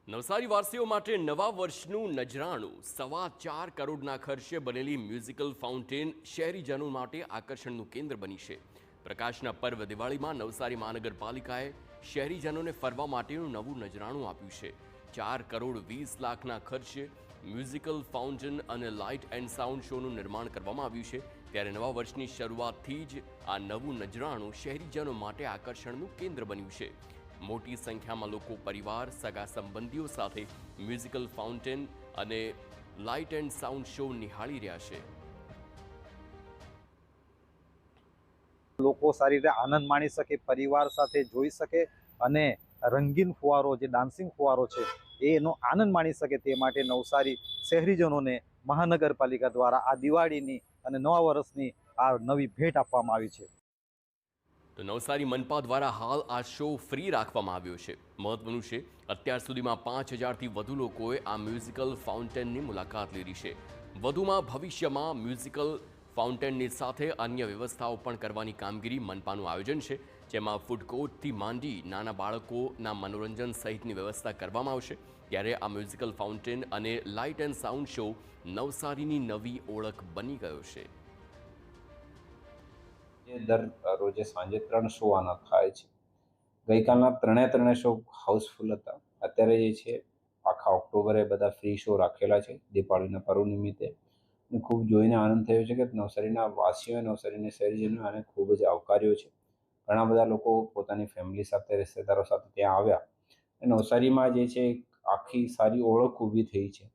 નવસારી વાસીઓ માટે નવા વર્ષનું નજરાણું 4.25 કરોડના ખર્ચે બનેલી મ્યુઝિકલ ફાઉન્ટેન શહેરીજનો માટે આકર્ષણનું કેન્દ્ર બની છે। પ્રકાશના પર્વ દિવાળીમાં નવસારી મહાનગરપાલિકાએ શહેરીજનોને ફરવા માટેનું નવું નજરાણું આપ્યું છે। 4.20 કરોડના ખર્ચે મ્યુઝિકલ ફાઉન્ટેન અને લાઇટ એન્ડ સાઉન્ડ શોનું નિર્માણ કરવામાં આવ્યું છે। ત્યારે નવા વર્ષની શરૂઆતથી જ આ નવું નજરાણું શહેરીજનો માટે આકર્ષણનું કેન્દ્ર બન્યું છે। મોટી સંખ્યામાં લોકો પરિવાર સગા સંબંધીઓ સાથે મ્યુઝિકલ ફાઉન્ટેન અને લાઇટ એન્ડ સાઉન્ડ શો નિહાળી રહ્યા છે। લોકો સારી રીતે આનંદ માણી શકે, પરિવાર સાથે જોઈ શકે અને રંગીન ફુવારો જે ડાન્સિંગ ફુવારો છે એનો આનંદ માણી શકે તે માટે નવસારી શહેરીજનોને મહાનગરપાલિકા દ્વારા આ દિવાળીની અને નવા વર્ષની આ નવી ભેટ આપવામાં આવી છે। તો નવસારી મનપા દ્વારા હાલ આ શો ફ્રી રાખવામાં આવ્યો છે। મહત્વનું છે, અત્યાર સુધીમાં 5000થી વધુ લોકોએ આ મ્યુઝિકલ ફાઉન્ટેનની મુલાકાત લીધી છે। વધુમાં ભવિષ્યમાં મ્યુઝિકલ ફાઉન્ટેનની સાથે અન્ય વ્યવસ્થાઓ પણ કરવાની કામગીરી મનપાનું આયોજન છે, જેમાં ફૂડ કોર્ટથી માંડી નાના બાળકોના મનોરંજન સહિતની વ્યવસ્થા કરવામાં આવશે। ત્યારે આ મ્યુઝિકલ ફાઉન્ટેન અને લાઇટ એન્ડ સાઉન્ડ શો નવસારીની નવી ઓળખ બની ગયો છે। દર રોજે સાંજે 3 શો આના થાય છે। ગઈકાલના ત્રણે શો હાઉસફુલ હતા। અત્યારે જે છે આખા ઓક્ટોબરે બધા ફ્રી શો રાખેલા છે દીપાવલીના પર્વ નિમિત્તે। અને ખૂબ જોઈને આનંદ થયો છે કે નવસારીના વાસીઓ, નવસારીના શહેરીજનો આને ખૂબ જ આવકાર્યો છે। ઘણા બધા લોકો પોતાની ફેમિલી સાથે, રિશ્તેદારો સાથે ત્યાં આવ્યા। નવસારીમાં જે છે આખી સારી ઓળખ ઊભી થઈ છે।